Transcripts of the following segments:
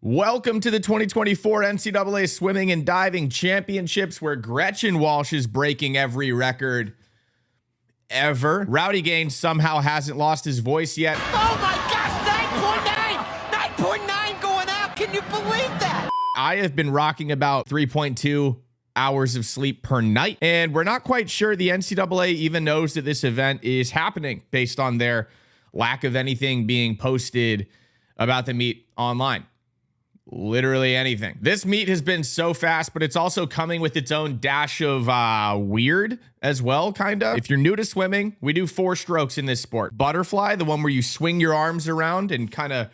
Welcome to the 2024 NCAA Swimming and Diving Championships, where Gretchen Walsh is breaking every record ever. Rowdy Gaines somehow hasn't lost his voice yet. Oh my gosh, 9.9! 9.9 going out! Can you believe that? I have been rocking about 3.2 hours of sleep per night, and we're not quite sure the NCAA even knows that this event is happening based on their lack of anything being posted about the meet online. Literally anything. This meet has been so fast, but it's also coming with its own dash of weird as well, kind of. If you're new to swimming, we do 4 strokes in this sport. Butterfly, the one where you swing your arms around and kind of,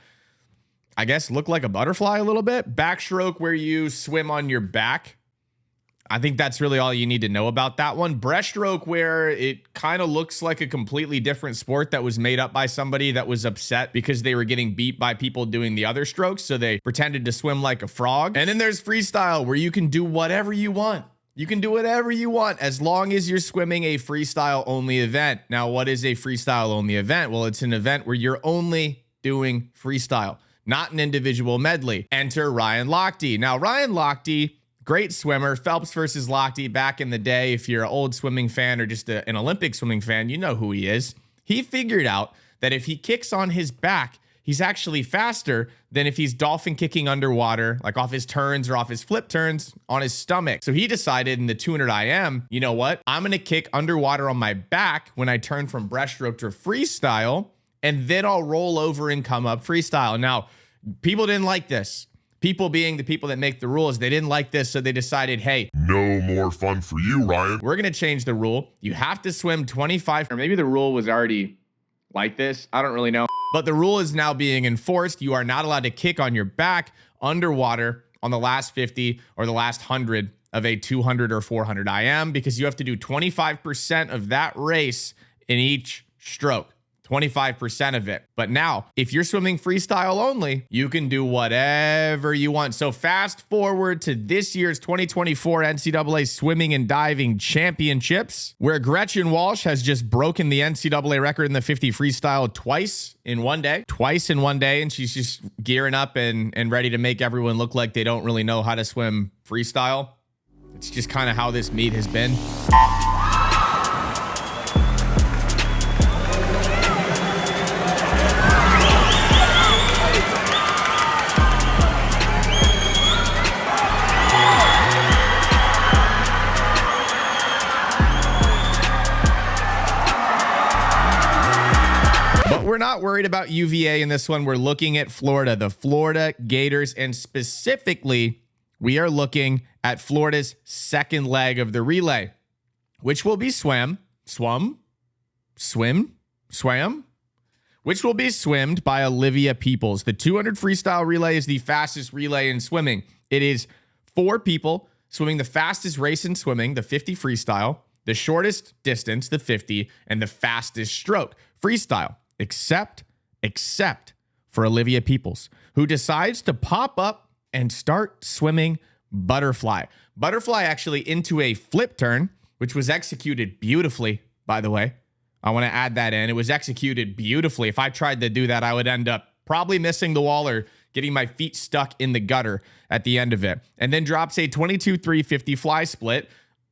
I guess, look like a butterfly a little bit. Backstroke, where you swim on your back. I think that's really all you need to know about that one. Breaststroke, where it kind of looks like a completely different sport that was made up by somebody that was upset because they were getting beat by people doing the other strokes, so they pretended to swim like a frog. And then there's freestyle, where you can do whatever you want. You can do whatever you want as long as you're swimming a freestyle only event. Now, what is a freestyle only event? Well, it's an event where you're only doing freestyle, not an individual medley. Enter Ryan Lochte. Now, Ryan Lochte, great swimmer. Phelps versus Lochte back in the day. If you're an old swimming fan or just an Olympic swimming fan, you know who he is. He figured out that if he kicks on his back, he's actually faster than if he's dolphin kicking underwater, like off his turns or off his flip turns on his stomach. So he decided in the 200 IM, you know what? I'm going to kick underwater on my back when I turn from breaststroke to freestyle, and then I'll roll over and come up freestyle. Now, people didn't like this. People being the people that make the rules, they didn't like this, so they decided, hey, no more fun for you, Ryan. We're going to change the rule. You have to swim 25, or maybe the rule was already like this. I don't really know. But the rule is now being enforced. You are not allowed to kick on your back underwater on the last 50 or the last 100 of a 200 or 400 IM, because you have to do 25% of that race in each stroke. 25% of it. But now, if you're swimming freestyle only, you can do whatever you want. So fast forward to this year's 2024 NCAA Swimming and Diving Championships, where Gretchen Walsh has just broken the NCAA record in the 50 freestyle twice in one day, and she's just gearing up and ready to make everyone look like they don't really know how to swim freestyle. It's just kind of how this meet has been. We're not worried about UVA in this one. We're looking at Florida, the Florida Gators, and specifically, we are looking at Florida's second leg of the relay, which will be swam, which will be swimmed by Olivia Peoples. The 200 freestyle relay is the fastest relay in swimming. It is 4 people swimming the fastest race in swimming, the 50 freestyle, the shortest distance, the 50, and the fastest stroke, freestyle. Except for Olivia Peoples, who decides to pop up and start swimming butterfly. Butterfly actually into a flip turn, which was executed beautifully, by the way. I want to add that in. It was executed beautifully. If I tried to do that, I would end up probably missing the wall or getting my feet stuck in the gutter at the end of it. And then drops a 22-3 50 fly split.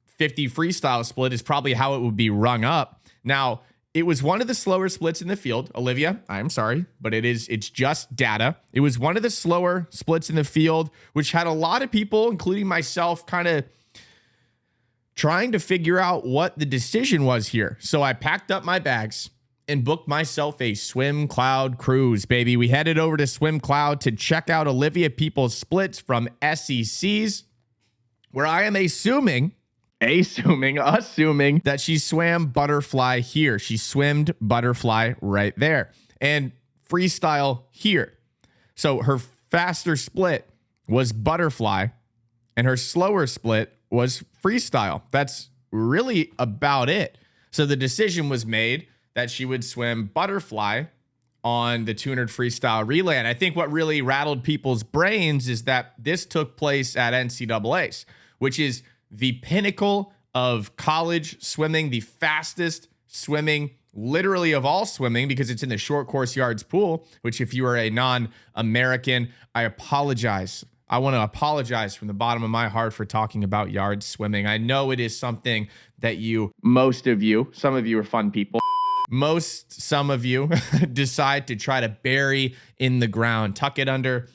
50 freestyle split is probably how it would be rung up. Now, it was one of the slower splits in the field. Olivia, I'm sorry, but it's just data. It was one of the slower splits in the field, which had a lot of people, including myself, kind of trying to figure out what the decision was here. So I packed up my bags and booked myself a Swimcloud cruise, baby. We headed over to Swimcloud to check out Olivia Peoples' splits from SECs, where I am assuming that she swam butterfly here. She swimmed butterfly right there. And freestyle here. So her faster split was butterfly, and her slower split was freestyle. That's really about it. So the decision was made that she would swim butterfly on the 200 freestyle relay. And I think what really rattled people's brains is that this took place at NCAAs, which is the pinnacle of college swimming, the fastest swimming literally of all swimming because it's in the short course yards pool, which if you are a non-American, I apologize. I want to apologize from the bottom of my heart for talking about yard swimming. I know it is something that some of you are fun people. Some of you decide to try to bury in the ground, tuck it under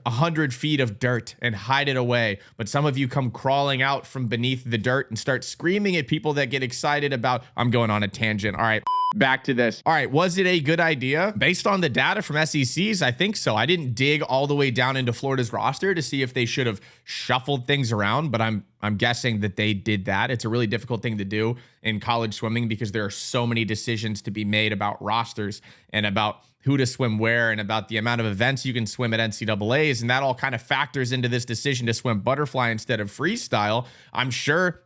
100 feet of dirt and hide it away. But some of you come crawling out from beneath the dirt and start screaming at people that get excited about, I'm going on a tangent. All right, back to this. All right, was it a good idea? Based on the data from SECs, I think so. I didn't dig all the way down into Florida's roster to see if they should have shuffled things around, but I'm guessing that they did that. It's a really difficult thing to do in college swimming because there are so many decisions to be made about rosters and about who to swim where and about the amount of events you can swim at NCAAs. And that all kind of factors into this decision to swim butterfly instead of freestyle. I'm sure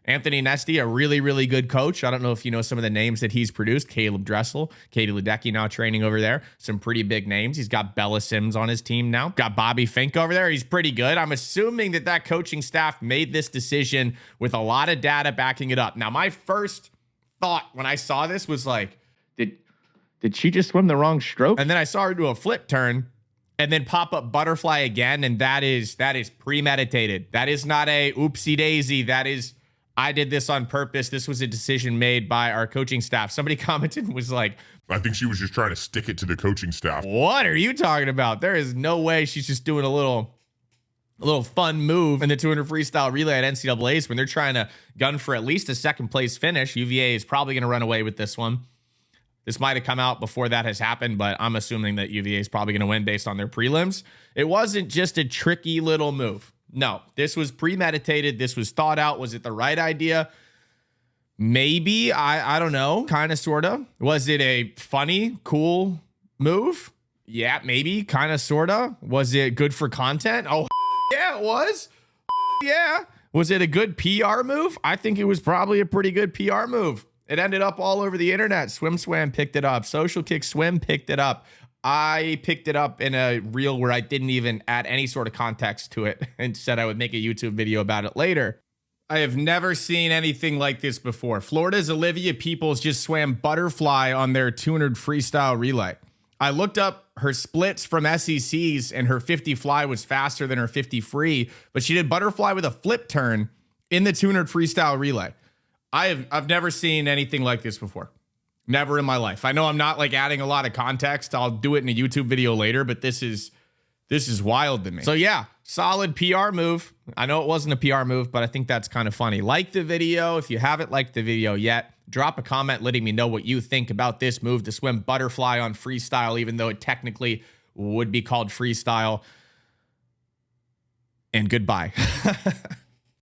Anthony Nesty, a really, really good coach. I don't know if you know some of the names that he's produced. Caleb Dressel, Katie Ledecky now training over there. Some pretty big names. He's got Bella Sims on his team now. Got Bobby Fink over there. He's pretty good. I'm assuming that coaching staff made this decision with a lot of data backing it up. Now, my first thought when I saw this was like, did she just swim the wrong stroke? And then I saw her do a flip turn and then pop up butterfly again. And that is premeditated. That is not a oopsie daisy. That is, I did this on purpose. This was a decision made by our coaching staff. Somebody commented and was like, I think she was just trying to stick it to the coaching staff. What are you talking about? There is no way she's just doing a little fun move in the 200 freestyle relay at NCAAs when they're trying to gun for at least a second place finish. UVA is probably going to run away with this one. This might have come out before that has happened, but I'm assuming that UVA is probably going to win based on their prelims. It wasn't just a tricky little move. No, this was premeditated. This was thought out. Was it the right idea? Maybe. I don't know. Kind of, sort of. Was it a funny, cool move? Yeah, maybe. Kind of, sort of. Was it good for content? Oh, yeah, it was. Yeah. Was it a good PR move? I think it was probably a pretty good PR move. It ended up all over the internet. SwimSwam picked it up. Social Kick Swim picked it up. I picked it up in a reel where I didn't even add any sort of context to it and said I would make a YouTube video about it later. I have never seen anything like this before. Florida's Olivia Peoples just swam butterfly on their 200 freestyle relay. I looked up her splits from SECs and her 50 fly was faster than her 50 free, but she did butterfly with a flip turn in the 200 freestyle relay. I've never seen anything like this before. Never in my life. I know I'm not like adding a lot of context. I'll do it in a YouTube video later, but this is wild to me. So yeah, solid PR move. I know it wasn't a PR move, but I think that's kind of funny. Like the video. If you haven't liked the video yet, drop a comment letting me know what you think about this move to swim butterfly on freestyle, even though it technically would be called freestyle. And goodbye.